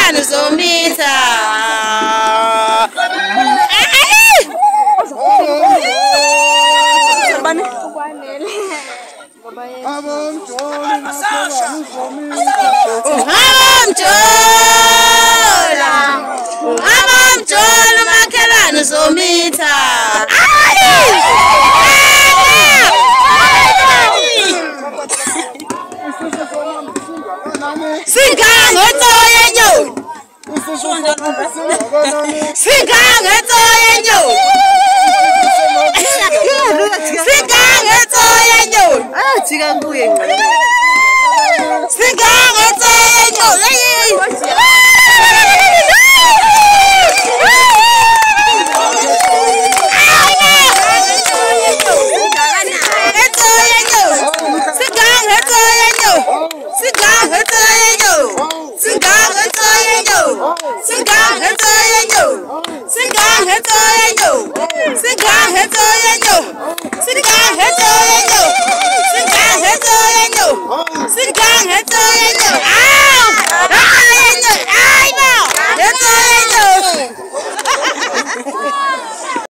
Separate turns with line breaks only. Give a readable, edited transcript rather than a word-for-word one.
umakhelwane uzomitha. Abamjola umakhelwane uzomitha. Singange toyenyo. Singange toyenyo. Singange toyenyo.
Jika kuye.
Singange toyenyo. Singa